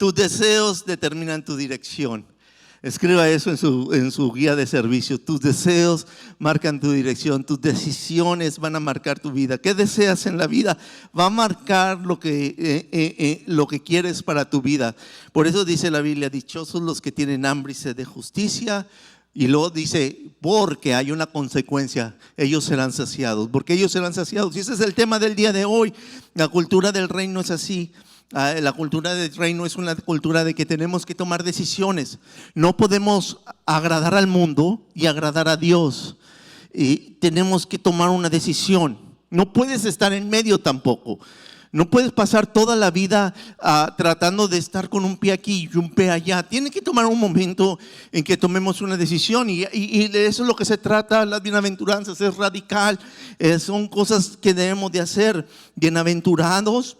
Tus deseos determinan tu dirección. Escriba eso en su guía de servicio. Tus deseos marcan tu dirección. Tus decisiones van a marcar tu vida. ¿Qué deseas en la vida? Va a marcar lo que quieres para tu vida. Por eso dice la Biblia: dichosos los que tienen hambre y sed de justicia. Y luego dice: porque hay una consecuencia, ellos serán saciados. Porque ellos serán saciados. Y ese es el tema del día de hoy. La cultura del reino es así. La cultura del reino es una cultura de que tenemos que tomar decisiones. No podemos agradar al mundo y agradar a Dios. Y tenemos que tomar una decisión. No puedes estar en medio tampoco. No puedes pasar toda la vida tratando de estar con un pie aquí y un pie allá. Tienes que tomar un momento en que tomemos una decisión, y de eso es lo que se trata. Las bienaventuranzas es radical. Son cosas que debemos de hacer. Bienaventurados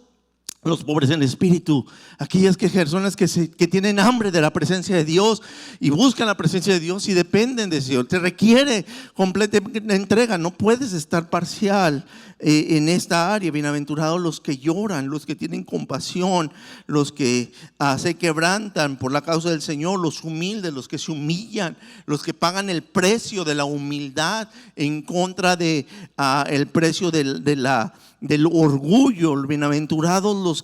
los pobres en espíritu, aquellas personas que tienen hambre de la presencia de Dios y buscan la presencia de Dios y dependen de Dios. Te requiere completa entrega, no puedes estar parcial en esta área. Bienaventurados los que lloran, los que tienen compasión, los que se quebrantan por la causa del Señor, los humildes, los que se humillan, los que pagan el precio de la humildad en contra de el precio del orgullo. Bienaventurados los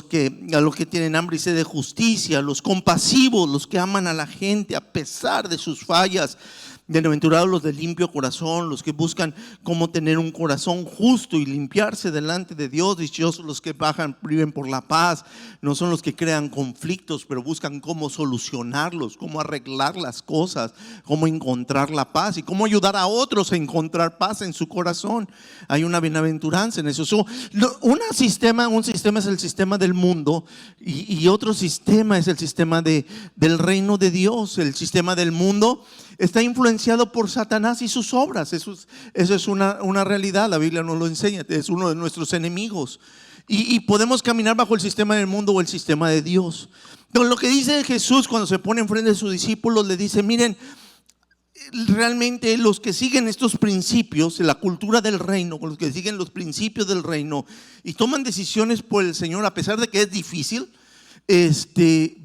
que tienen hambre y sed de justicia, los compasivos, los que aman a la gente a pesar de sus fallas. Bienaventurados los de limpio corazón, los que buscan cómo tener un corazón justo y limpiarse delante de Dios. Dichosos los que viven por la paz. No son los que crean conflictos, pero buscan cómo solucionarlos, cómo arreglar las cosas, cómo encontrar la paz y cómo ayudar a otros a encontrar paz en su corazón. Hay una bienaventuranza en eso. Un sistema es el sistema del mundo, y otro sistema es el sistema del reino de Dios. El sistema del mundo está influenciado por Satanás y sus obras. Eso es una realidad. La Biblia nos lo enseña. Es uno de nuestros enemigos. Y podemos caminar bajo el sistema del mundo o el sistema de Dios. Entonces, lo que dice Jesús cuando se pone enfrente de sus discípulos, le dice: miren, realmente los que siguen estos principios, la cultura del reino, los que siguen los principios del reino y toman decisiones por el Señor a pesar de que es difícil,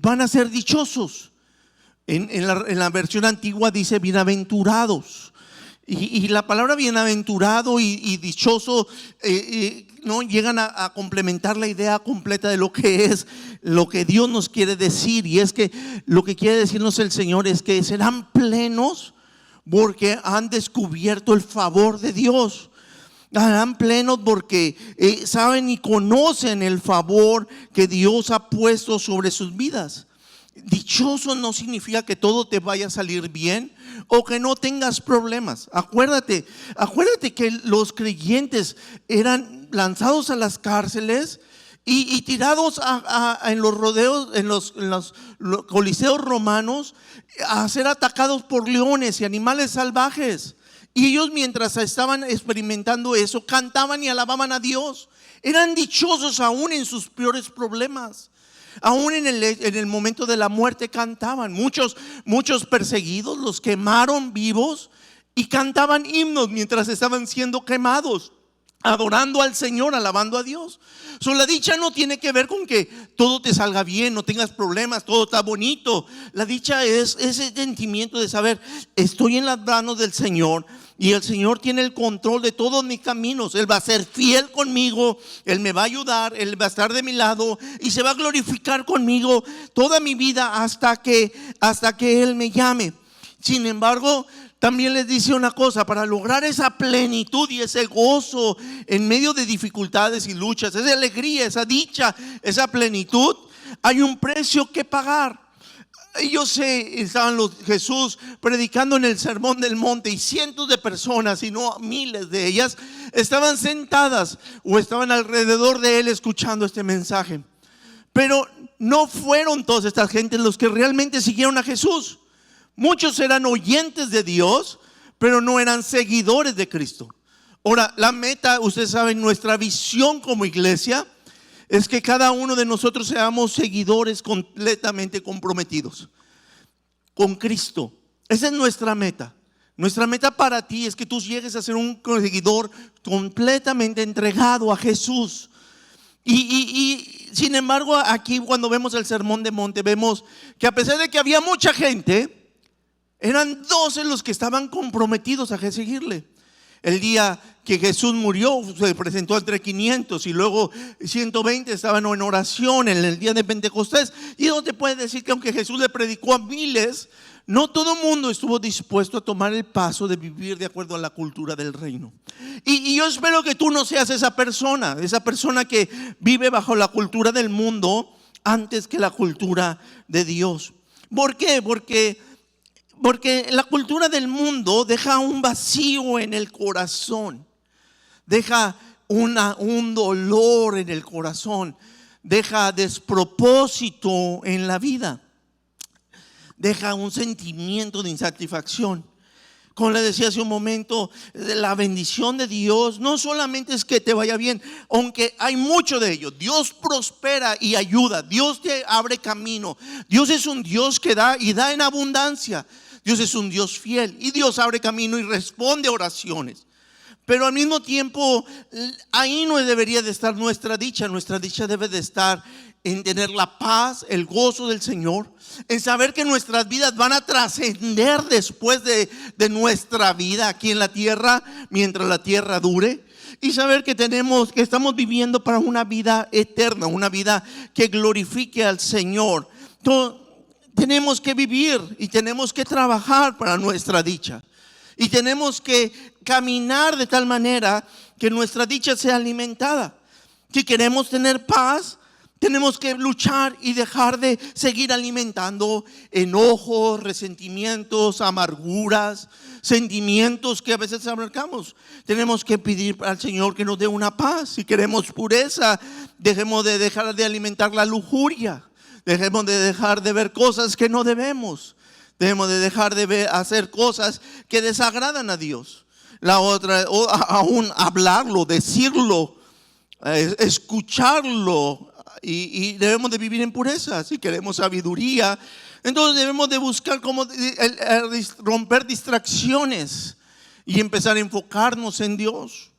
van a ser dichosos. En la versión antigua dice bienaventurados, y la palabra bienaventurado y dichoso no llegan a complementar la idea completa de lo que es lo que Dios nos quiere decir. Y es que lo que quiere decirnos el Señor es que serán plenos porque han descubierto el favor de Dios. Serán plenos porque saben y conocen el favor que Dios ha puesto sobre sus vidas. Dichoso no significa que todo te vaya a salir bien o que no tengas problemas. Acuérdate que los creyentes eran lanzados a las cárceles y tirados en los rodeos, en los coliseos romanos, a ser atacados por leones y animales salvajes. Y ellos, mientras estaban experimentando eso, cantaban y alababan a Dios. Eran dichosos aún en sus peores problemas. Aún en el momento de la muerte cantaban. Muchos perseguidos los quemaron vivos y cantaban himnos mientras estaban siendo quemados, adorando al Señor, alabando a Dios. La dicha no tiene que ver con que todo te salga bien, no tengas problemas, todo está bonito. La dicha es ese sentimiento de saber: estoy en las manos del Señor y el Señor tiene el control de todos mis caminos. Él va a ser fiel conmigo, Él me va a ayudar, Él va a estar de mi lado y se va a glorificar conmigo toda mi vida hasta que Él me llame. Sin embargo, también les dice una cosa: para lograr esa plenitud y ese gozo en medio de dificultades y luchas, esa alegría, esa dicha, esa plenitud, hay un precio que pagar. Yo sé, estaban Jesús predicando en el Sermón del Monte y cientos de personas, y no miles de ellas, estaban sentadas o estaban alrededor de Él escuchando este mensaje. Pero no fueron todas estas gentes los que realmente siguieron a Jesús. Muchos eran oyentes de Dios, pero no eran seguidores de Cristo. Ahora, la meta, ustedes saben, nuestra visión como iglesia es que cada uno de nosotros seamos seguidores completamente comprometidos con Cristo. Esa es nuestra meta. Nuestra meta para ti es que tú llegues a ser un seguidor completamente entregado a Jesús. Sin embargo, aquí cuando vemos el Sermón de Monte, vemos que a pesar de que había mucha gente, eran 12 los que estaban comprometidos a seguirle. El día que Jesús murió, se presentó entre 500 y luego 120 estaban en oración en el día de Pentecostés. Y eso te puede decir que aunque Jesús le predicó a miles, no todo el mundo estuvo dispuesto a tomar el paso de vivir de acuerdo a la cultura del reino. Y yo espero que tú no seas esa persona que vive bajo la cultura del mundo antes que la cultura de Dios. ¿Por qué? Porque la cultura del mundo deja un vacío en el corazón, deja un dolor en el corazón, deja despropósito en la vida, deja un sentimiento de insatisfacción. Como le decía hace un momento, la bendición de Dios no solamente es que te vaya bien, aunque hay mucho de ello. Dios prospera y ayuda, Dios te abre camino. Dios es un Dios que da y da en abundancia. Dios es un Dios fiel y Dios abre camino y responde a oraciones. Pero al mismo tiempo, ahí no debería de estar nuestra dicha. Nuestra dicha debe de estar en tener la paz, el gozo del Señor, en saber que nuestras vidas van a trascender después de nuestra vida aquí en la tierra, mientras la tierra dure. Y saber que estamos viviendo para una vida eterna, una vida que glorifique al Señor. Tenemos que vivir y tenemos que trabajar para nuestra dicha. Y tenemos que caminar de tal manera que nuestra dicha sea alimentada. Si queremos tener paz, tenemos que luchar y dejar de seguir alimentando enojos, resentimientos, amarguras, sentimientos que a veces abarcamos. Tenemos que pedir al Señor que nos dé una paz. Si queremos pureza, dejemos de dejar de alimentar la lujuria. Dejemos de dejar de ver cosas que no debemos. Debemos de dejar de hacer cosas que desagradan a Dios. La otra, o aún hablarlo, decirlo, escucharlo. Y debemos de vivir en pureza. Si queremos sabiduría, entonces debemos de buscar cómo romper distracciones y empezar a enfocarnos en Dios.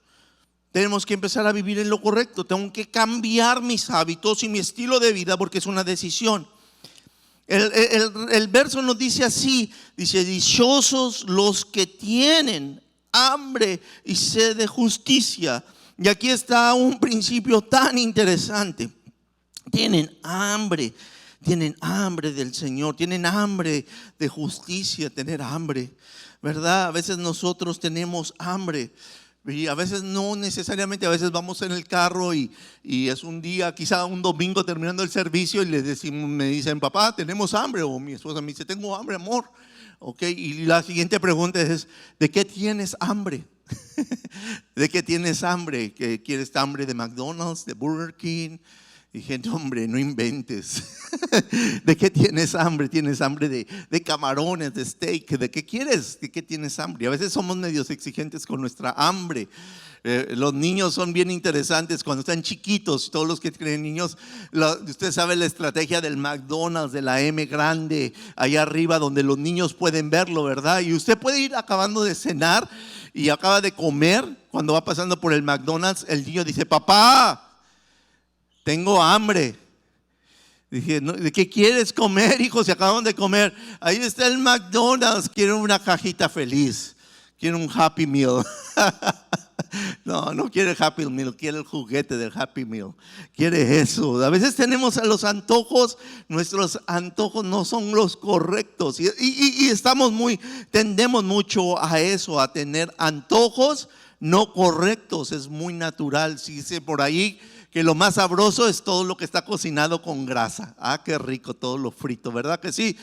Tenemos que empezar a vivir en lo correcto. Tengo que cambiar mis hábitos y mi estilo de vida porque es una decisión. El verso nos dice así, dice: dichosos los que tienen hambre y sed de justicia. Y aquí está un principio tan interesante. Tienen hambre del Señor, tienen hambre de justicia, tener hambre, ¿verdad? A veces nosotros tenemos hambre. Y a veces no necesariamente, a veces vamos en el carro y es un día, quizá un domingo terminando el servicio, y me dicen: papá, tenemos hambre. O mi esposa me dice: tengo hambre, amor. Okay, y la siguiente pregunta es: ¿de qué tienes hambre? ¿De qué tienes hambre? ¿Quieres hambre de McDonald's, de Burger King? Y dije: no, hombre, no inventes. ¿De qué tienes hambre? ¿Tienes hambre de camarones, de steak? ¿De qué quieres? ¿De qué tienes hambre? Y a veces somos medios exigentes con nuestra hambre. Los niños son bien interesantes cuando están chiquitos. Todos los que tienen niños, usted sabe la estrategia del McDonald's, de la M grande, allá arriba donde los niños pueden verlo, ¿verdad? Y usted puede ir acabando de cenar y acaba de comer. Cuando va pasando por el McDonald's, el niño dice: papá, tengo hambre. Dije: ¿de qué quieres comer, hijo? Se acaban de comer. Ahí está el McDonald's. Quiero una cajita feliz. Quiero un Happy Meal. No quiere el Happy Meal, quiere el juguete del Happy Meal. Quiere eso. A veces tenemos a los antojos, nuestros antojos no son los correctos. Y tendemos mucho a eso, a tener antojos no correctos. Es muy natural. Si dice por ahí que lo más sabroso es todo lo que está cocinado con grasa. Ah, qué rico todo lo frito, ¿verdad que sí?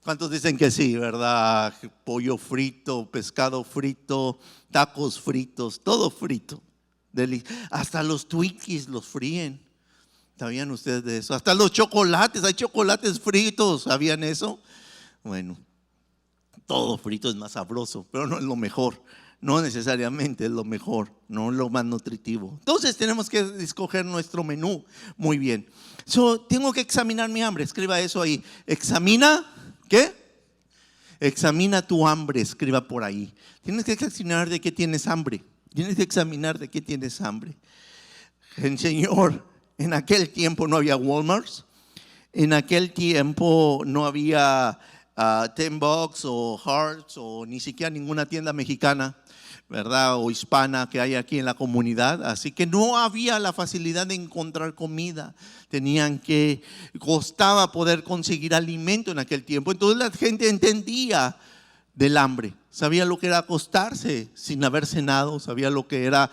¿Cuántos dicen que sí, verdad? Pollo frito, pescado frito, tacos fritos, todo frito. Hasta los Twinkies los fríen. ¿Sabían ustedes de eso? Hasta los chocolates, hay chocolates fritos. ¿Sabían eso? Bueno, todo frito es más sabroso, pero no es lo mejor. No necesariamente es lo mejor, no es lo más nutritivo. Entonces tenemos que escoger nuestro menú. Muy bien. Tengo que examinar mi hambre. Escriba eso ahí. Examina, ¿qué? Examina tu hambre. Escriba por ahí. Tienes que examinar de qué tienes hambre. Tienes que examinar de qué tienes hambre. Señor, en aquel tiempo no había Walmart, en aquel tiempo no había Ten Bucks o Hearts o ni siquiera ninguna tienda mexicana, ¿verdad? O hispana que hay aquí en la comunidad. Así que no había la facilidad de encontrar comida. Costaba poder conseguir alimento en aquel tiempo. Entonces la gente entendía del hambre. Sabía lo que era acostarse sin haber cenado. Sabía lo que era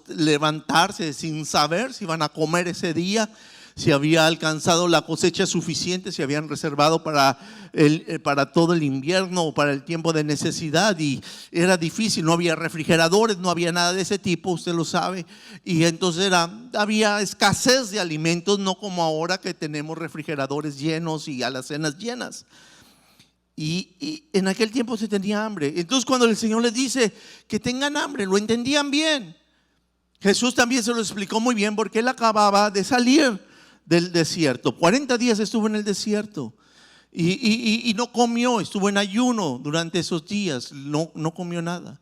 levantarse sin saber si iban a comer ese día, si había alcanzado la cosecha suficiente, si habían reservado para todo el invierno o para el tiempo de necesidad. Y era difícil, no había refrigeradores, no había nada de ese tipo, usted lo sabe. Y entonces había escasez de alimentos, no como ahora que tenemos refrigeradores llenos y alacenas llenas. Y en aquel tiempo se tenía hambre. Entonces cuando el Señor les dice que tengan hambre, lo entendían bien. Jesús también se lo explicó muy bien porque él acababa de salir del desierto. 40 días estuvo en el desierto y no comió, estuvo en ayuno durante esos días, no comió nada.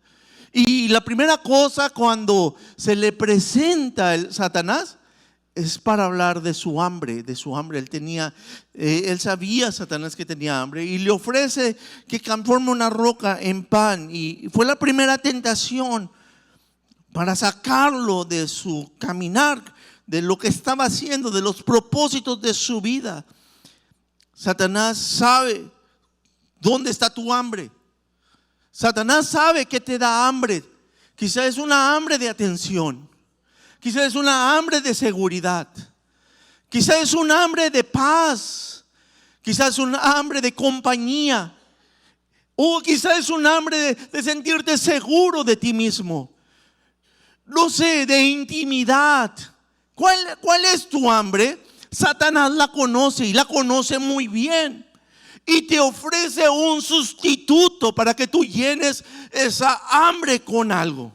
Y la primera cosa cuando se le presenta el Satanás es para hablar de su hambre, él sabía, Satanás, que tenía hambre, y le ofrece que transforme una roca en pan. Y fue la primera tentación para sacarlo de su caminar, de lo que estaba haciendo, de los propósitos de su vida. Satanás sabe dónde está tu hambre. Satanás sabe que te da hambre. Quizás es una hambre de atención. Quizás es una hambre de seguridad. Quizás es un hambre de paz. Quizás es un hambre de compañía. O quizás es un hambre de sentirte seguro de ti mismo. No sé, de intimidad. ¿Cuál es tu hambre? Satanás la conoce y la conoce muy bien. Y te ofrece un sustituto para que tú llenes esa hambre con algo.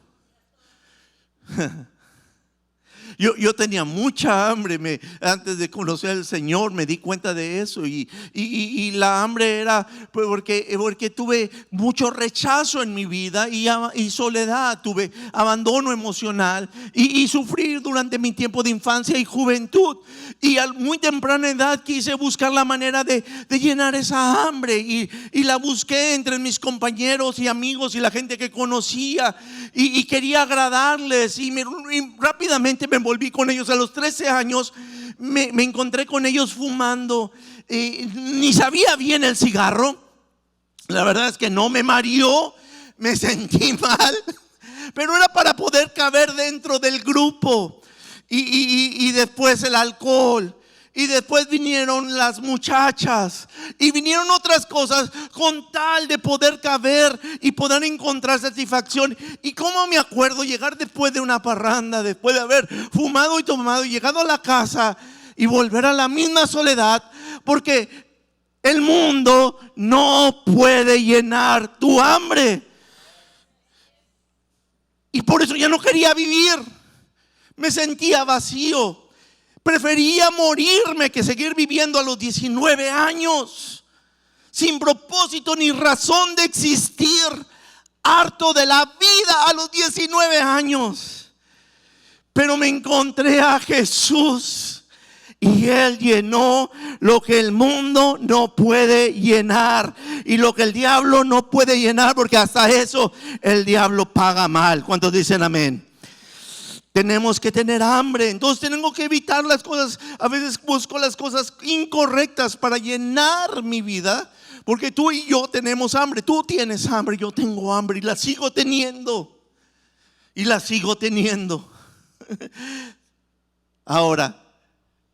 Yo tenía mucha hambre, antes de conocer al Señor me di cuenta de eso, y la hambre era porque tuve mucho rechazo en mi vida y soledad, tuve abandono emocional y sufrir durante mi tiempo de infancia y juventud, y a muy temprana edad quise buscar la manera de llenar esa hambre y la busqué entre mis compañeros y amigos y la gente que conocía y quería agradarles y rápidamente me volví con ellos. A los 13 años me encontré con ellos fumando. Ni sabía bien el cigarro. La verdad es que no me mareó, me sentí mal, pero era para poder caber dentro del grupo. Y después el alcohol. Y después vinieron las muchachas y vinieron otras cosas con tal de poder caber y poder encontrar satisfacción. Y cómo me acuerdo llegar después de una parranda, después de haber fumado y tomado y llegado a la casa y volver a la misma soledad, porque el mundo no puede llenar tu hambre. Y por eso ya no quería vivir, me sentía vacío. Prefería morirme que seguir viviendo a los 19 años sin propósito ni razón de existir, harto de la vida a los 19 años. Pero me encontré a Jesús y Él llenó lo que el mundo no puede llenar y lo que el diablo no puede llenar, porque hasta eso el diablo paga mal. ¿Cuántos dicen amén? Tenemos que tener hambre, entonces tenemos que evitar las cosas. A veces busco las cosas incorrectas para llenar mi vida, porque tú y yo tenemos hambre. Tú tienes hambre, yo tengo hambre y la sigo teniendo. Y la sigo teniendo. Ahora,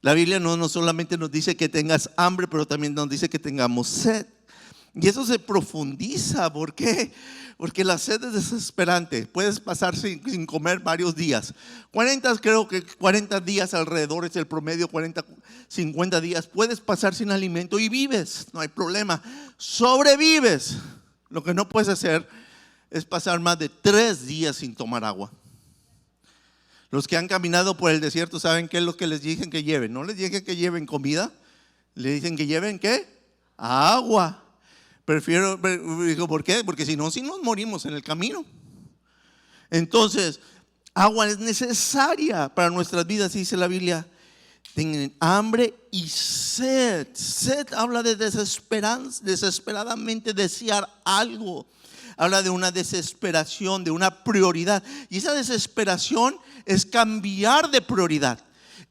la Biblia no solamente nos dice que tengas hambre, pero también nos dice que tengamos sed. Y eso se profundiza. ¿Por qué? Porque la sed es desesperante. Puedes pasar sin comer varios días. 40 días alrededor es el promedio, 50 días. Puedes pasar sin alimento y vives, no hay problema. Sobrevives. Lo que no puedes hacer es pasar más de 3 días sin tomar agua. Los que han caminado por el desierto saben qué es lo que les dicen que lleven. No les dicen que lleven comida, les dicen que lleven ¿qué? Agua. Digo, ¿por qué? Porque si no nos morimos en el camino. Entonces, Agua es necesaria para nuestras vidas, dice la Biblia. Tienen hambre y sed. Sed habla de desesperanza, desesperadamente desear algo. Habla de una desesperación, de una prioridad. Y esa desesperación es cambiar de prioridad.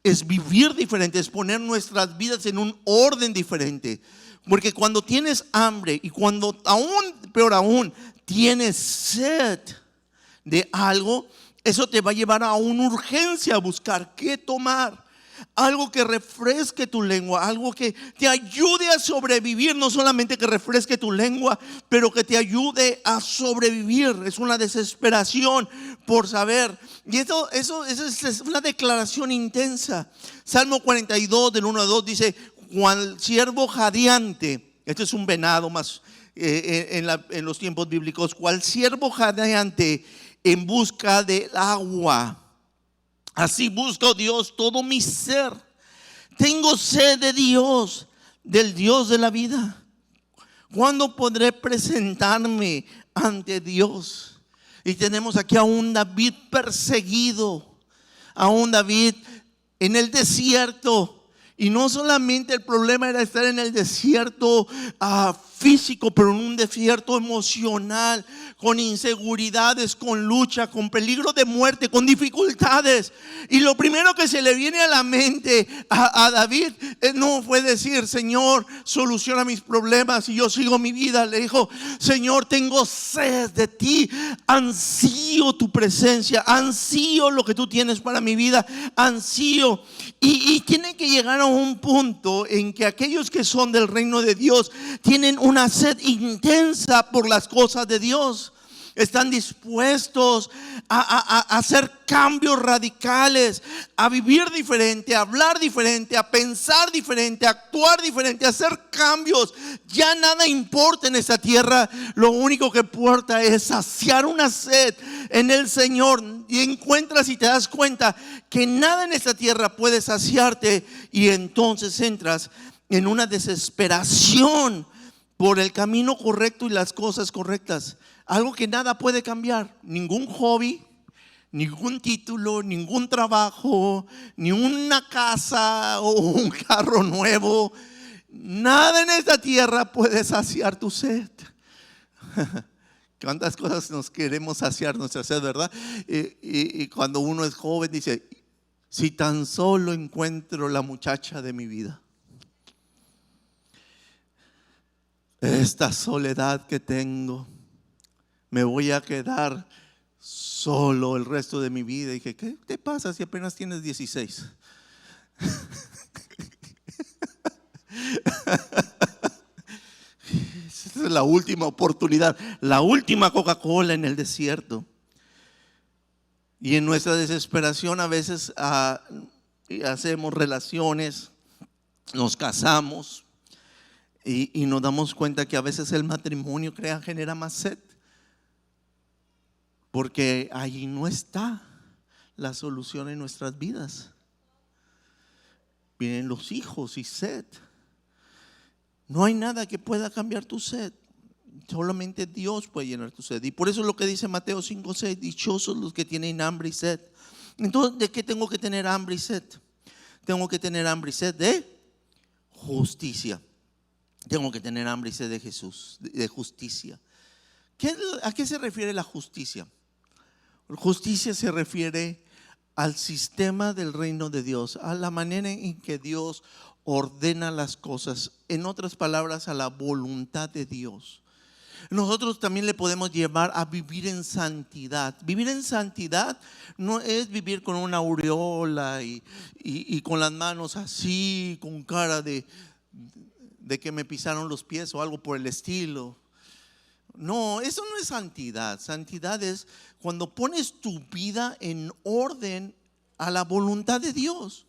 Es vivir diferente, es poner nuestras vidas en un orden diferente. Porque cuando tienes hambre y cuando aún, peor aún, tienes sed de algo, eso te va a llevar a una urgencia a buscar qué tomar. Algo que refresque tu lengua, algo que te ayude a sobrevivir. No solamente que refresque tu lengua, pero que te ayude a sobrevivir. Es una desesperación por saber. Y eso es una declaración intensa. Salmo 42 del 1 al 2 dice: cual siervo jadeante. Este es un venado más en los tiempos bíblicos. Cual siervo jadeante en busca del agua, así busca, oh Dios, todo mi ser. Tengo sed de Dios, del Dios de la vida. ¿Cuándo podré presentarme ante Dios? Y tenemos aquí a un David perseguido, a un David en el desierto. Y no solamente el problema era estar en el desierto físico, pero en un desierto emocional, con inseguridades, con lucha, con peligro de muerte, con dificultades. Y lo primero que se le viene a la mente a David no fue decir: Señor, soluciona mis problemas y yo sigo mi vida. Le dijo: Señor, tengo sed de ti, ansío tu presencia, ansío lo que tú tienes para mi vida, ansío. Y tiene que llegar a un punto en que aquellos que son del reino de Dios tienen una sed intensa por las cosas de Dios. Están dispuestos a hacer cambios radicales, a vivir diferente, a hablar diferente, a pensar diferente, a actuar diferente, a hacer cambios. Ya nada importa en esta tierra. Lo único que importa es saciar una sed en el Señor. Y encuentras y te das cuenta que nada en esta tierra puede saciarte. Y entonces entras en una desesperación por el camino correcto y las cosas correctas. Algo que nada puede cambiar. Ningún hobby, ningún título, ningún trabajo, ni una casa o un carro nuevo. Nada en esta tierra puede saciar tu sed. ¿Cuántas cosas nos queremos saciar nuestra sed, verdad? Y cuando uno es joven dice: si tan solo encuentro la muchacha de mi vida. Esta soledad que tengo, me voy a quedar solo el resto de mi vida. Y dije: ¿qué te pasa si apenas tienes 16? Esa es la última oportunidad, la última Coca-Cola en el desierto. Y en nuestra desesperación a veces hacemos relaciones, nos casamos y nos damos cuenta que a veces el matrimonio genera más sed. Porque allí no está la solución en nuestras vidas. Vienen los hijos y sed. No hay nada que pueda cambiar tu sed. Solamente Dios puede llenar tu sed. Y por eso es lo que dice Mateo 5:6: dichosos los que tienen hambre y sed. Entonces, ¿de qué tengo que tener hambre y sed? Tengo que tener hambre y sed de justicia. Tengo que tener hambre y sed de Jesús, de justicia. ¿A qué se refiere la justicia? Justicia se refiere al sistema del reino de Dios, a la manera en que Dios ordena las cosas. En otras palabras, a la voluntad de Dios. Nosotros también le podemos llevar a vivir en santidad. Vivir en santidad no es vivir con una aureola y con las manos así, con cara de que me pisaron los pies o algo por el estilo. No, eso no es santidad. Santidad es cuando pones tu vida en orden a la voluntad de Dios.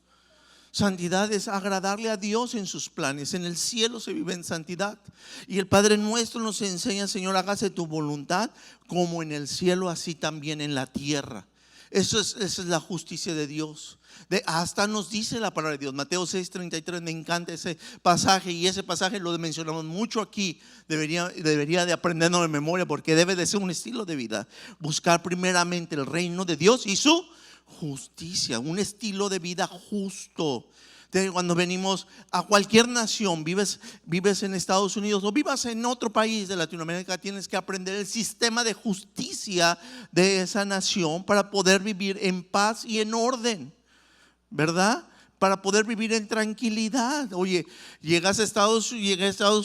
Santidad es agradarle a Dios en sus planes. En el cielo se vive en santidad. Y el Padre nuestro nos enseña: Señor, hágase tu voluntad como en el cielo, así también en la tierra. Esa es la justicia de Dios. Hasta nos dice la palabra de Dios. Mateo 6:33, me encanta ese pasaje, y ese pasaje lo mencionamos mucho aquí. Debería de aprenderlo de memoria, porque debe de ser un estilo de vida. Buscar primeramente el reino de Dios y su justicia, un estilo de vida justo. Cuando venimos a cualquier nación, vives en Estados Unidos o vivas en otro país de Latinoamérica, tienes que aprender el sistema de justicia de esa nación para poder vivir en paz y en orden, ¿verdad? Para poder vivir en tranquilidad. Oye, llegué a Estados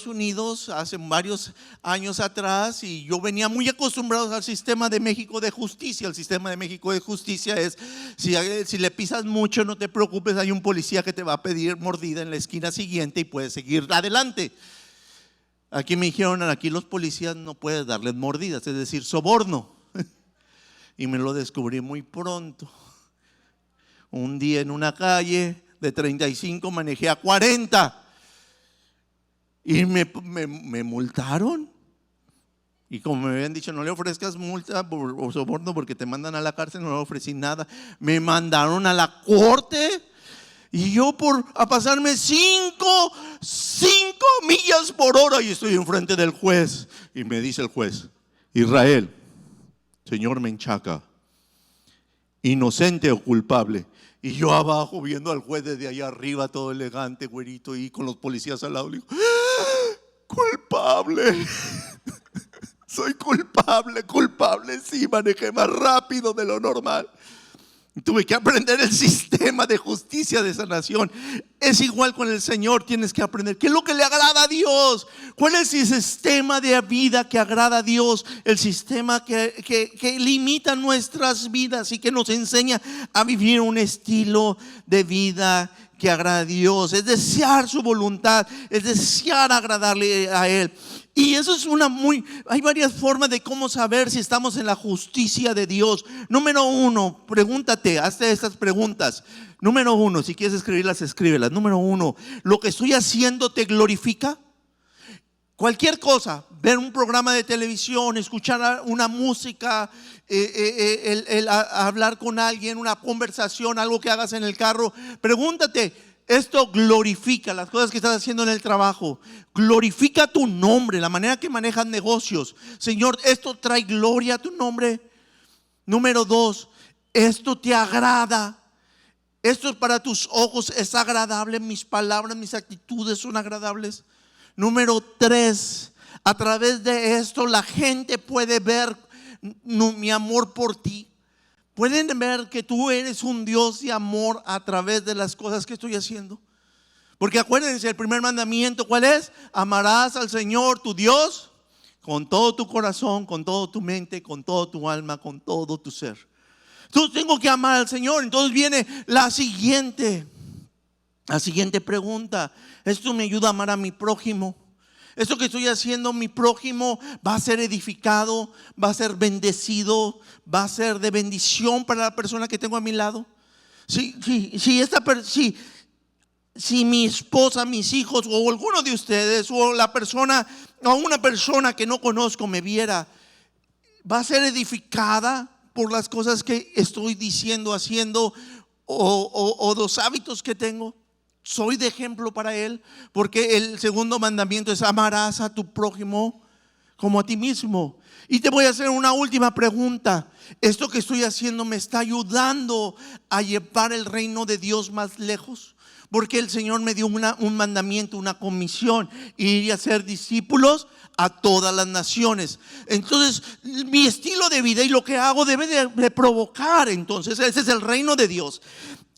Unidos hace varios años atrás, y yo venía muy acostumbrado al sistema de México de justicia. El sistema de México de justicia es: si le pisas mucho, no te preocupes, hay un policía que te va a pedir mordida en la esquina siguiente y puedes seguir adelante. Aquí me dijeron: aquí los policías no puedes darles mordidas, es decir, soborno. Y me lo descubrí muy pronto. Un día en una calle de 35 manejé a 40 y me multaron. Y como me habían dicho: no le ofrezcas multa o soborno porque te mandan a la cárcel, no le ofrecí nada. Me mandaron a la corte, y yo a pasarme 5 millas por hora, y estoy enfrente del juez, y me dice el juez: Israel, señor Menchaca, inocente o culpable. Y yo abajo viendo al juez desde allá arriba, todo elegante, güerito, y con los policías al lado. Le digo: culpable. Soy culpable. Sí, manejé más rápido de lo normal. Tuve que aprender el sistema de justicia de esa nación. Es igual con el Señor. Tienes que aprender qué es lo que le agrada a Dios. ¿Cuál es el sistema de vida que agrada a Dios? El sistema que limita nuestras vidas y que nos enseña a vivir un estilo de vida que agrada a Dios. Es desear su voluntad, es desear agradarle a Él. Y eso es hay varias formas de cómo saber si estamos en la justicia de Dios. Número 1, pregúntate, hazte estas preguntas. Número 1, si quieres escribirlas, escríbelas. Número 1, ¿lo que estoy haciendo te glorifica? Cualquier cosa, ver un programa de televisión, escuchar una música, hablar con alguien, una conversación, algo que hagas en el carro. Pregúntate: ¿esto glorifica las cosas que estás haciendo en el trabajo? ¿Glorifica tu nombre? La manera que manejas negocios. Señor, ¿esto trae gloria a tu nombre? Número 2, ¿esto te agrada? ¿Esto es para tus ojos? ¿Es agradable? ¿Mis palabras, mis actitudes son agradables? Número 3, a través de esto la gente puede ver mi amor por ti. Pueden ver que tú eres un Dios de amor a través de las cosas que estoy haciendo. Porque acuérdense, el primer mandamiento, ¿cuál es? Amarás al Señor tu Dios con todo tu corazón, con toda tu mente, con toda tu alma, con todo tu ser. Entonces tengo que amar al Señor. Entonces viene la siguiente pregunta: ¿esto me ayuda a amar a mi prójimo? Esto que estoy haciendo, mi prójimo va a ser edificado, va a ser bendecido, va a ser de bendición para la persona que tengo a mi lado. Si mi esposa, mis hijos o alguno de ustedes o una persona que no conozco me viera, va a ser edificada por las cosas que estoy diciendo, haciendo o los hábitos que tengo. Soy de ejemplo para él, porque el segundo mandamiento es: amarás a tu prójimo como a ti mismo. Y te voy a hacer una última pregunta: ¿esto que estoy haciendo me está ayudando a llevar el reino de Dios más lejos? Porque el Señor me dio un mandamiento, una comisión: ir y hacer discípulos a todas las naciones. Entonces mi estilo de vida y lo que hago debe de provocar. Entonces ese es el reino de Dios.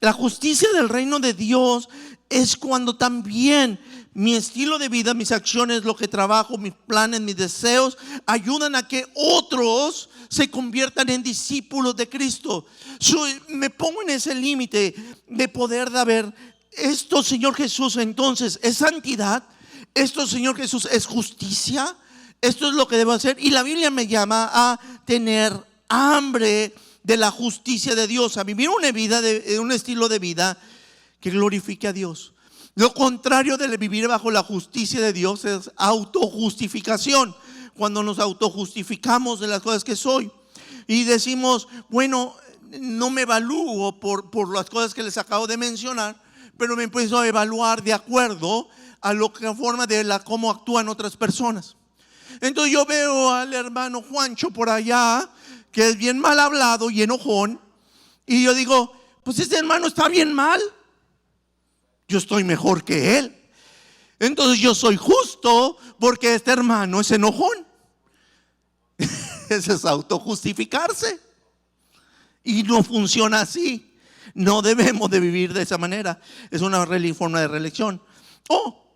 La justicia del reino de Dios es cuando también mi estilo de vida, mis acciones, lo que trabajo, mis planes, mis deseos ayudan a que otros se conviertan en discípulos de Cristo. Me pongo en ese límite de poder ver esto, Señor Jesús, entonces es santidad. Esto, Señor Jesús, es justicia. Esto es lo que debo hacer. Y la Biblia me llama a tener hambre de la justicia de Dios, a vivir una vida, un estilo de vida que glorifique a Dios. Lo contrario de vivir bajo la justicia de Dios es autojustificación. Cuando nos autojustificamos de las cosas que soy y decimos: bueno, no me evalúo por las cosas que les acabo de mencionar, pero me empiezo a evaluar de acuerdo a la forma de cómo actúan otras personas. Entonces yo veo al hermano Juancho por allá, que es bien mal hablado y enojón, y yo digo, pues este hermano está bien mal, yo estoy mejor que él. Entonces yo soy justo porque este hermano es enojón. Eso es autojustificarse. Y no funciona así. No debemos de vivir de esa manera. Es una forma de reelección.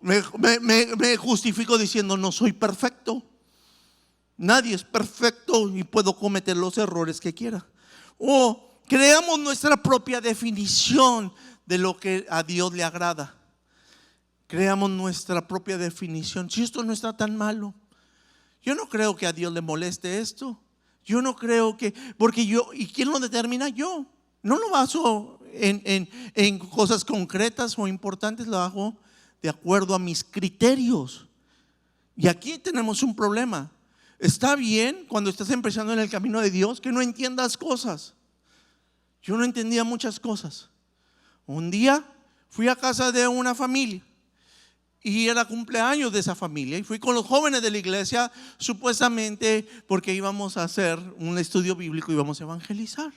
Me justifico diciendo no soy perfecto. Nadie es perfecto y puedo cometer los errores que quiera. O creamos nuestra propia definición de lo que a Dios le agrada. Creamos nuestra propia definición. Si esto no está tan malo, yo no creo que a Dios le moleste esto. Yo no creo que, porque yo, ¿y quién lo determina? Yo. No lo baso en cosas concretas o importantes, lo hago de acuerdo a mis criterios. Y aquí tenemos un problema. Está bien cuando estás empezando en el camino de Dios que no entiendas cosas. Yo no entendía muchas cosas. Un día fui a casa de una familia y era cumpleaños de esa familia y fui con los jóvenes de la iglesia supuestamente porque íbamos a hacer un estudio bíblico y íbamos a evangelizar.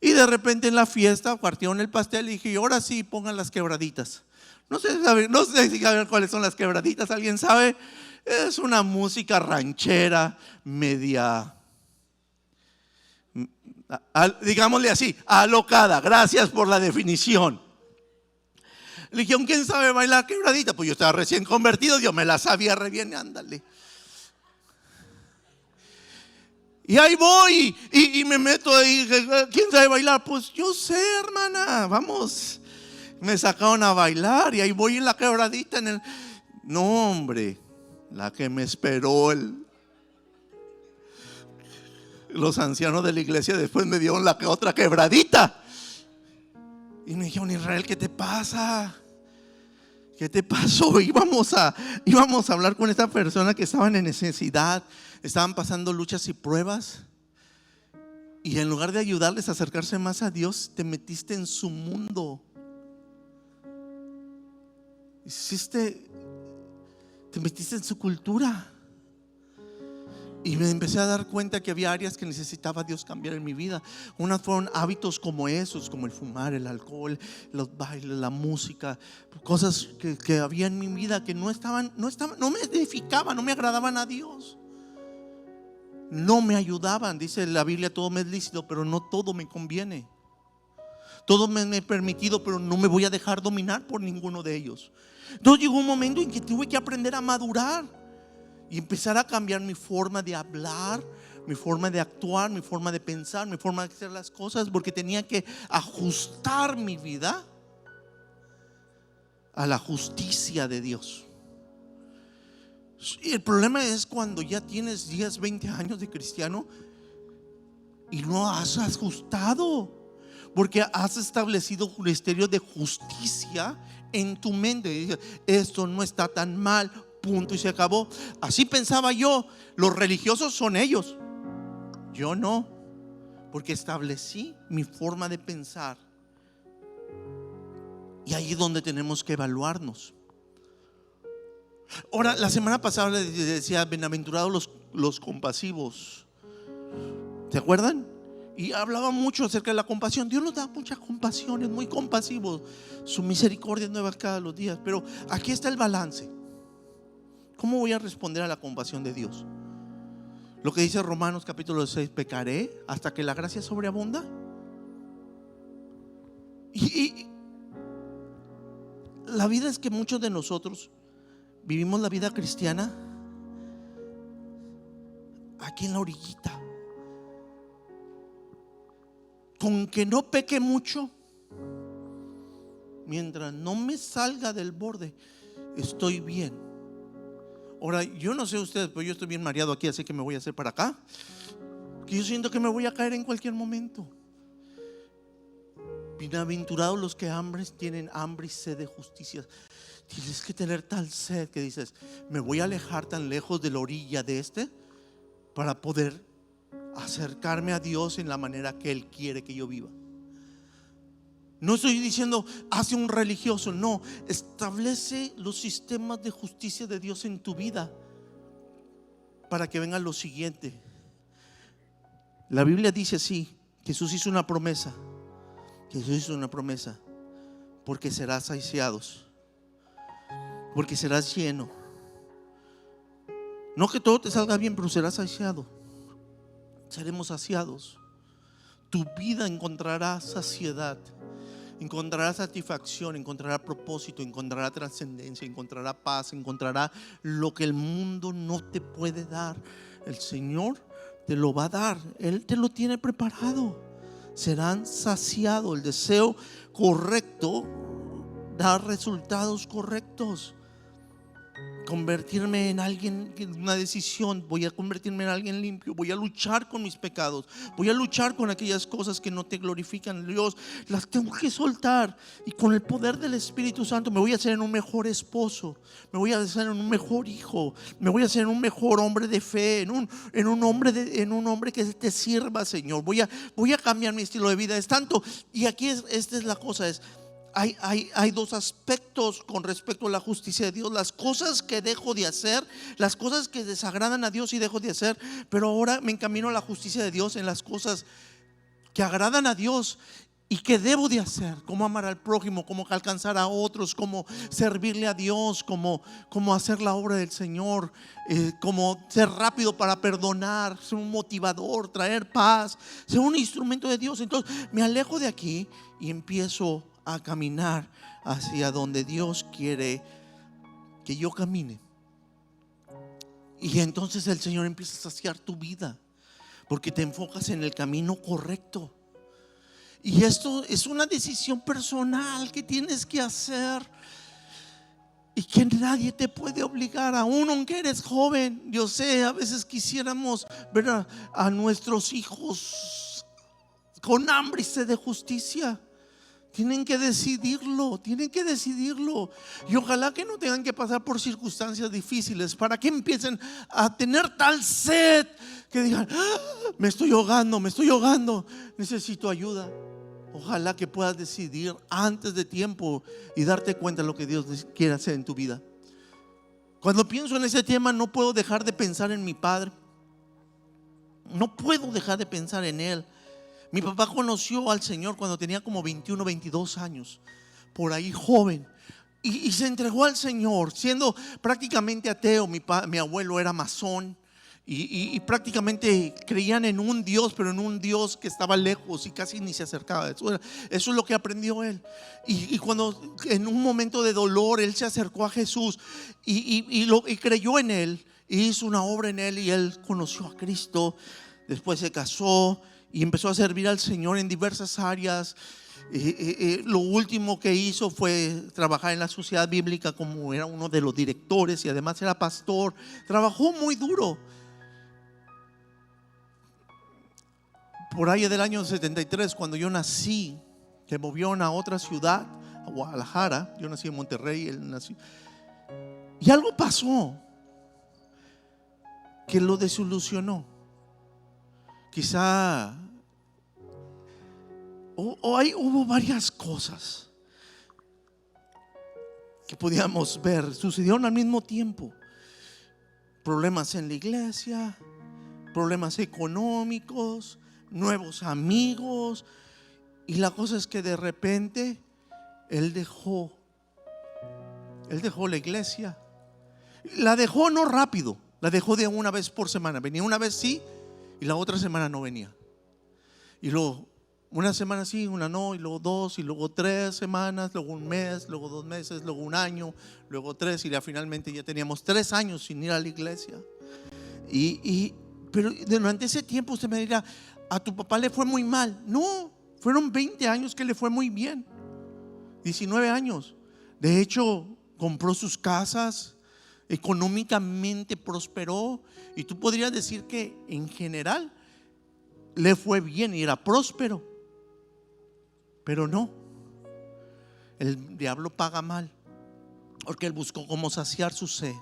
Y de repente en la fiesta partieron el pastel y dije, ahora sí pongan las quebraditas. No sé si saben cuáles son las quebraditas. ¿Alguien sabe? Es una música ranchera media, digámosle así, alocada. Gracias por la definición. Le dije, ¿quién sabe bailar quebradita? Pues yo estaba recién convertido, yo me la sabía re bien, ándale. Y ahí voy y me meto ahí. ¿Quién sabe bailar? Pues yo sé, hermana, vamos. Me sacaron a bailar y ahí voy en la quebradita No, hombre, la que me esperó los ancianos de la iglesia después me dieron la otra quebradita. Y me dijeron, Israel, ¿qué te pasa? ¿Qué te pasó? Íbamos a hablar con esta persona que estaban en necesidad, estaban pasando luchas y pruebas. Y en lugar de ayudarles a acercarse más a Dios, te metiste en su mundo. Te metiste en su cultura. Y me empecé a dar cuenta que había áreas que necesitaba Dios cambiar en mi vida. Unas fueron hábitos como esos, como el fumar, el alcohol, los bailes, la música, cosas que había en mi vida que no me edificaban, no me agradaban a Dios. No me ayudaban. Dice la Biblia, todo me es lícito, pero no todo me conviene. Todo me es permitido, pero no me voy a dejar dominar por ninguno de ellos. Entonces llegó un momento en que tuve que aprender a madurar y empezar a cambiar mi forma de hablar, mi forma de actuar, mi forma de pensar, mi forma de hacer las cosas, porque tenía que ajustar mi vida a la justicia de Dios. Y el problema es cuando ya tienes 10, 20 años de cristiano y no has ajustado, porque has establecido un criterio de justicia en tu mente. Esto no está tan mal, punto y se acabó. Así pensaba yo. Los religiosos son ellos, yo no, porque establecí mi forma de pensar. Y ahí es donde tenemos que evaluarnos. Ahora, la semana pasada les decía, bienaventurados los compasivos. ¿Se acuerdan? Y hablaba mucho acerca de la compasión. Dios nos da mucha compasión, es muy compasivo. Su misericordia es nueva cada los días. Pero aquí está el balance. ¿Cómo voy a responder a la compasión de Dios? Lo que dice Romanos capítulo 6, pecaré hasta que la gracia sobreabunda. Y la vida es que muchos de nosotros vivimos la vida cristiana aquí en la orillita. Con que no peque mucho, mientras no me salga del borde, estoy bien. Ahora, yo no sé ustedes, pero yo estoy bien mareado aquí, así que me voy a hacer para acá, que yo siento que me voy a caer en cualquier momento. Bienaventurados los que tienen hambre y sed de justicia. Tienes que tener tal sed que dices, me voy a alejar tan lejos de la orilla de para poder acercarme a Dios en la manera que Él quiere que yo viva. No estoy diciendo hace un religioso, no, establece los sistemas de justicia de Dios en tu vida para que venga lo siguiente. La Biblia dice así: Jesús hizo una promesa. Jesús hizo una promesa: porque serás saciados, porque serás lleno. No que todo te salga bien, pero serás saciado. Seremos saciados. Tu vida encontrará saciedad, encontrará satisfacción, encontrará propósito, encontrará trascendencia, encontrará paz, encontrará lo que el mundo no te puede dar. El Señor te lo va a dar. Él te lo tiene preparado. Serán saciados. El deseo correcto da resultados correctos. Convertirme en alguien, una decisión. Voy a convertirme en alguien limpio. Voy a luchar con mis pecados. Voy a luchar con aquellas cosas que no te glorifican, Dios. Las tengo que soltar. Y con el poder del Espíritu Santo me voy a hacer en un mejor esposo. Me voy a hacer en un mejor hijo. Me voy a hacer en un mejor hombre de fe. En un hombre que te sirva, Señor. Voy a cambiar mi estilo de vida. Es tanto. Y aquí esta es la cosa. Hay dos aspectos con respecto a la justicia de Dios: las cosas que dejo de hacer, las cosas que desagradan a Dios y dejo de hacer. Pero ahora me encamino a la justicia de Dios en las cosas que agradan a Dios y que debo de hacer: cómo amar al prójimo, cómo alcanzar a otros, cómo servirle a Dios, cómo hacer la obra del Señor, cómo ser rápido para perdonar, ser un motivador, traer paz, ser un instrumento de Dios. Entonces me alejo de aquí y empiezo a caminar hacia donde Dios quiere que yo camine. Y entonces el Señor empieza a saciar tu vida, porque te enfocas en el camino correcto. Y esto es una decisión personal que tienes que hacer y que nadie te puede obligar, aún aunque eres joven. Yo sé, a veces quisiéramos ver a nuestros hijos con hambre y sed de justicia. Tienen que decidirlo, tienen que decidirlo. Y ojalá que no tengan que pasar por circunstancias difíciles para que empiecen a tener tal sed que digan: me estoy ahogando, necesito ayuda. Ojalá que puedas decidir antes de tiempo y darte cuenta de lo que Dios quiere hacer en tu vida. Cuando pienso en ese tema, no puedo dejar de pensar en mi padre. No puedo dejar de pensar en él. Mi papá conoció al Señor cuando tenía como 21, 22 años, por ahí joven, y se entregó al Señor siendo prácticamente ateo. Mi abuelo era masón y prácticamente creían en un Dios, pero en un Dios que estaba lejos y casi ni se acercaba. Eso es lo que aprendió él. Y cuando en un momento de dolor él se acercó a Jesús y creyó en él, y hizo una obra en él, y él conoció a Cristo. Después se casó y empezó a servir al Señor en diversas áreas. Lo último que hizo fue trabajar en la Sociedad Bíblica como era uno de los directores, y además era pastor. Trabajó muy duro. Por ahí del año 73, cuando yo nací, se movió a otra ciudad, a Guadalajara. Yo nací en Monterrey, él nació. Y algo pasó que lo desilusionó. Quizá hubo varias cosas que podíamos ver, sucedieron al mismo tiempo. Problemas en la iglesia, problemas económicos, nuevos amigos. Y la cosa es que de repente él dejó la iglesia. La dejó no rápido, la dejó de una vez por semana. Venía una vez sí y la otra semana no venía. Y luego una semana sí, una no, y luego 2, y luego 3 semanas, luego un mes, luego 2 meses, luego un año, luego 3, y ya finalmente ya teníamos 3 años sin ir a la iglesia. Pero durante ese tiempo usted me dirá: a tu papá le fue muy mal. No, fueron 20 años que le fue muy bien, 19 años. De hecho, compró sus casas, económicamente prosperó, y tú podrías decir que en general le fue bien y era próspero. Pero no, el diablo paga mal, porque él buscó cómo saciar su sed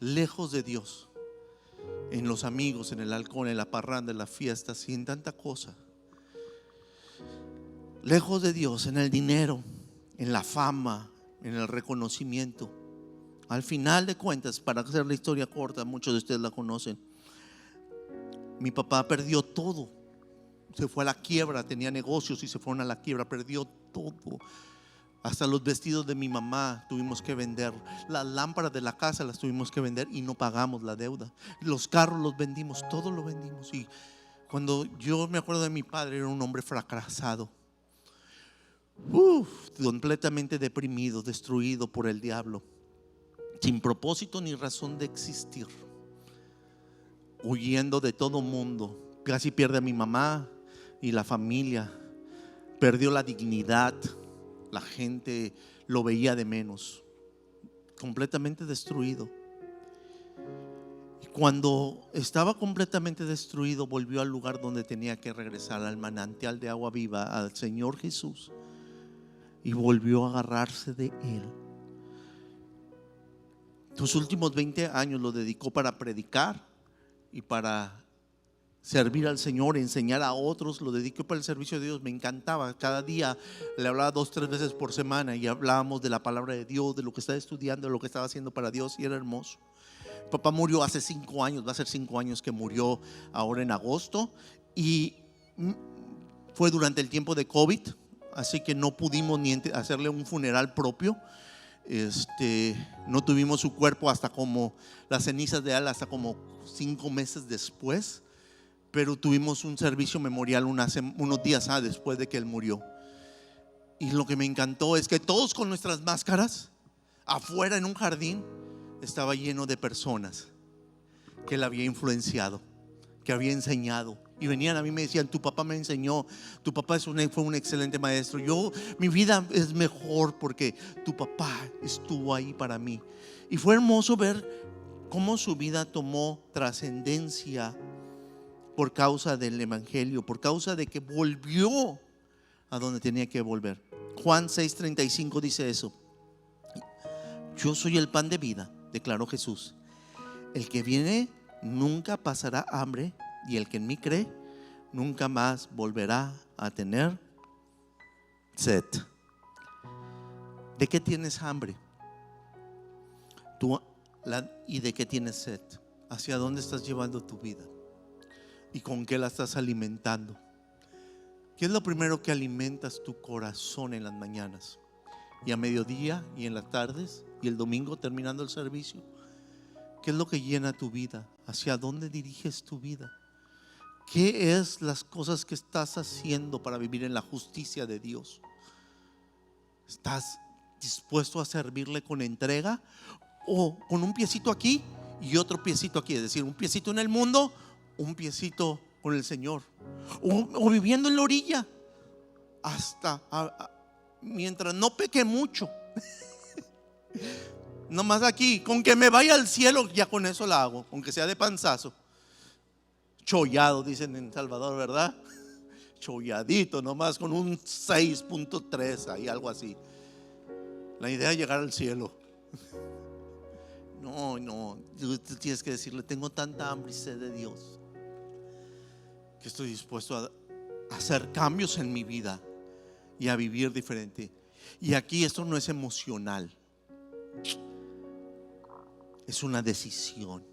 lejos de Dios. en los amigos, en el alcohol, en la parranda, en las fiestas y en tanta cosa. Lejos de Dios, en el dinero, en la fama, en el reconocimiento. Al final de cuentas, para hacer la historia corta, muchos de ustedes la conocen, mi papá perdió todo. Se fue a la quiebra, tenía negocios y se fueron a la quiebra, perdió todo. Hasta los vestidos de mi mamá tuvimos que vender, las lámparas de la casa las tuvimos que vender y no pagamos la deuda. Los carros los vendimos, todo lo vendimos. Y cuando yo me acuerdo de mi padre, era un hombre fracasado, completamente deprimido, destruido por el diablo, sin propósito ni razón de existir, huyendo de todo mundo. Casi pierde a mi mamá y la familia, perdió la dignidad, la gente lo veía de menos, completamente destruido. Y cuando estaba completamente destruido, volvió al lugar donde tenía que regresar, al manantial de agua viva, al Señor Jesús, y volvió a agarrarse de Él. Sus últimos 20 años lo dedicó para predicar y para servir al Señor, enseñar a otros. Lo dediqué para el servicio de Dios. Me encantaba. Cada día le hablaba 2 o 3 veces por semana y hablábamos de la palabra de Dios, de lo que estaba estudiando, de lo que estaba haciendo para Dios, y era hermoso. Papá murió hace 5 años, va a ser 5 años que murió ahora en agosto, y fue durante el tiempo de COVID, así que no pudimos ni hacerle un funeral propio. No tuvimos su cuerpo hasta como las cenizas de él, hasta como 5 meses después. Pero tuvimos un servicio memorial unos días después de que él murió. Y lo que me encantó es que todos con nuestras máscaras, afuera en un jardín, estaba lleno de personas que él había influenciado, que había enseñado. Y venían a mí y me decían: tu papá me enseñó, tu papá fue un excelente maestro. Mi vida es mejor porque tu papá estuvo ahí para mí. Y fue hermoso ver cómo su vida tomó trascendencia por causa del evangelio, por causa de que volvió a donde tenía que volver. Juan 6:35 dice eso: yo soy el pan de vida, declaró Jesús. El que viene nunca pasará hambre, y el que en mí cree nunca más volverá a tener sed. ¿De qué tienes hambre? ¿Y de qué tienes sed? ¿Hacia dónde estás llevando tu vida? ¿Y con qué la estás alimentando? ¿Qué es lo primero que alimentas tu corazón en las mañanas? Y a mediodía y en las tardes y el domingo terminando el servicio. ¿Qué es lo que llena tu vida? ¿Hacia dónde diriges tu vida? ¿Qué es las cosas que estás haciendo para vivir en la justicia de Dios? ¿Estás dispuesto a servirle con entrega o con un piecito aquí y otro piecito aquí? Es decir, un piecito en el mundo, un piecito con el Señor, o viviendo en la orilla hasta mientras no peque mucho. Nomás aquí, con que me vaya al cielo, ya con eso la hago, aunque sea de panzazo, chollado, dicen en Salvador, ¿verdad? Cholladito, nomás con un 6.3 ahí, algo así. La idea es llegar al cielo. No, tú tienes que decirle: tengo tanta hambre y sed de Dios que estoy dispuesto a hacer cambios en mi vida y a vivir diferente. Y aquí esto no es emocional, es una decisión.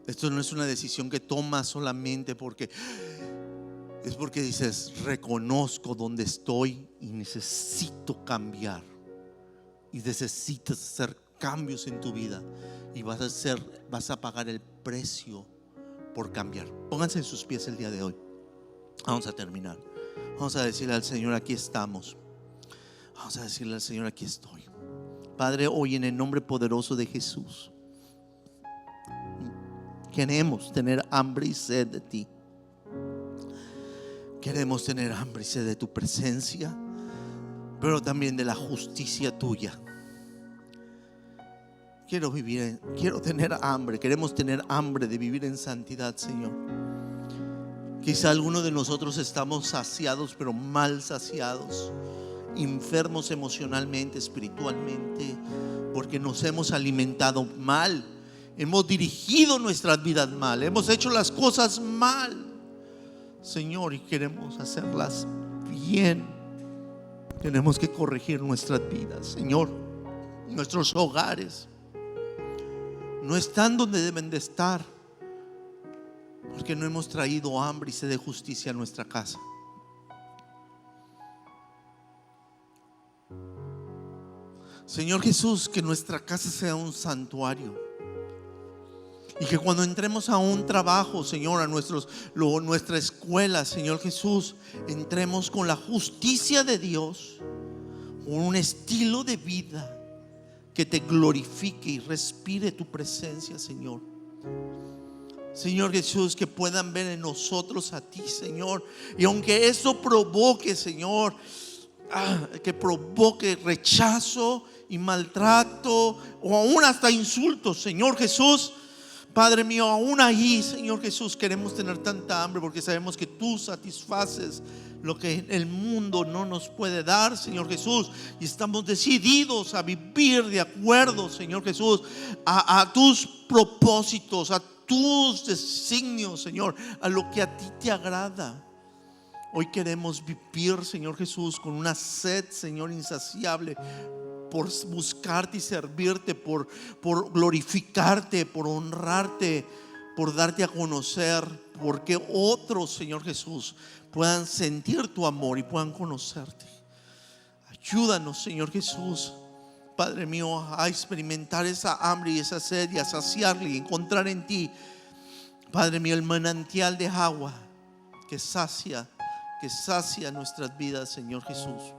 Esto no es una decisión que tomas solamente porque es porque dices: reconozco dónde estoy y necesito cambiar. Y necesitas hacer cambios en tu vida y vas a pagar el precio por cambiar. Pónganse en sus pies el día de hoy. Vamos a terminar. Vamos a decirle al Señor: aquí estamos. Vamos a decirle al Señor: aquí estoy. Padre, hoy en el nombre poderoso de Jesús, queremos tener hambre y sed de ti. Queremos tener hambre y sed de tu presencia, pero también de la justicia tuya. Quiero tener hambre. Queremos tener hambre de vivir en santidad, Señor. Quizá algunos de nosotros estamos saciados, pero mal saciados, enfermos emocionalmente, espiritualmente, porque nos hemos alimentado mal hemos dirigido nuestras vidas mal, hemos hecho las cosas mal, Señor, y queremos hacerlas bien. Tenemos que corregir nuestras vidas, Señor. Nuestros hogares no están donde deben de estar, porque no hemos traído hambre y sed de justicia a nuestra casa. Señor Jesús, que nuestra casa sea un santuario, y que cuando entremos a un trabajo, Señor, a nuestra escuela, Señor Jesús, entremos con la justicia de Dios, con un estilo de vida que te glorifique y respire tu presencia, Señor. Señor Jesús, que puedan ver en nosotros a ti, Señor. Y aunque eso provoque, Señor, que provoque rechazo y maltrato, o aún hasta insultos, Señor Jesús, Padre mío, aún ahí, Señor Jesús, queremos tener tanta hambre, porque sabemos que tú satisfaces lo que el mundo no nos puede dar, Señor Jesús, y estamos decididos a vivir de acuerdo, Señor Jesús, a tus propósitos, a tus designios, Señor, a lo que a ti te agrada. Hoy queremos vivir, Señor Jesús, con una sed, Señor, insaciable por buscarte y servirte, por glorificarte, por honrarte, por darte a conocer, porque otros, Señor Jesús, puedan sentir tu amor y puedan conocerte. Ayúdanos, Señor Jesús, Padre mío, a experimentar esa hambre y esa sed, y a saciarle y encontrar en ti, Padre mío, el manantial de agua que sacia nuestras vidas, Señor Jesús.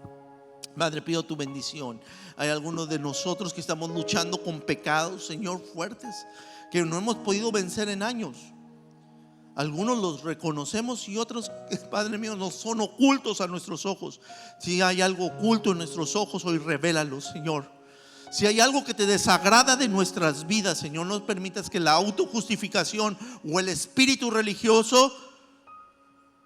Padre, pido tu bendición. Hay algunos de nosotros que estamos luchando con pecados, Señor, fuertes, que no hemos podido vencer en años. Algunos los reconocemos y otros, Padre mío, no son ocultos a nuestros ojos. Si hay algo oculto en nuestros ojos, hoy revélalo, Señor. Si hay algo que te desagrada de nuestras vidas, Señor, no permitas que la autojustificación o el espíritu religioso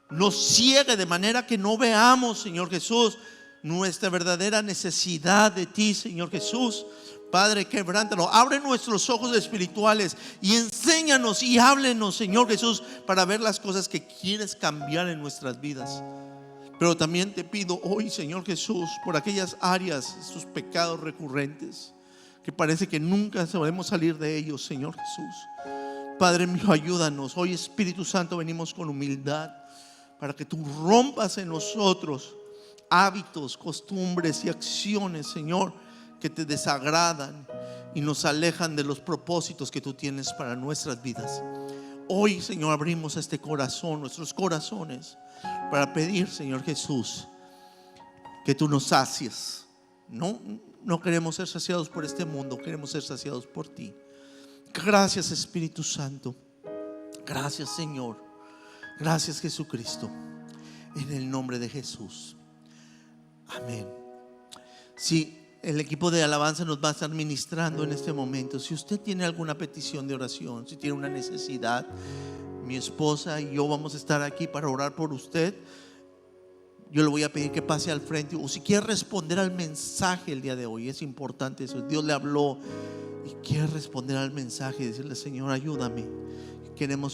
nos ciegue, de manera que no veamos, Señor Jesús, nuestra verdadera necesidad de ti, Señor Jesús. Padre, quebrántalo, abre nuestros ojos espirituales y enséñanos y háblenos, Señor Jesús, para ver las cosas que quieres cambiar en nuestras vidas. Pero también te pido hoy, Señor Jesús, por aquellas áreas, esos pecados recurrentes que parece que nunca podemos salir de ellos, Señor Jesús. Padre mío, ayúdanos. Hoy, Espíritu Santo, venimos con humildad para que tú rompas en nosotros hábitos, costumbres y acciones, Señor, que te desagradan y nos alejan de los propósitos que tú tienes para nuestras vidas. Hoy, Señor, abrimos este corazón, nuestros corazones, para pedir, Señor Jesús, que tú nos sacies. No queremos ser saciados por este mundo, queremos ser saciados por ti. Gracias, Espíritu Santo. Gracias, Señor. Gracias, Jesucristo. En el nombre de Jesús. Amén. Si el equipo de alabanza nos va a estar ministrando en este momento, si usted tiene alguna petición de oración, si tiene una necesidad, mi esposa y yo vamos a estar aquí para orar por usted. Yo le voy a pedir que pase al frente, o si quiere responder al mensaje el día de hoy, es importante eso. Dios le habló y quiere responder al mensaje y decirle: Señor, ayúdame, queremos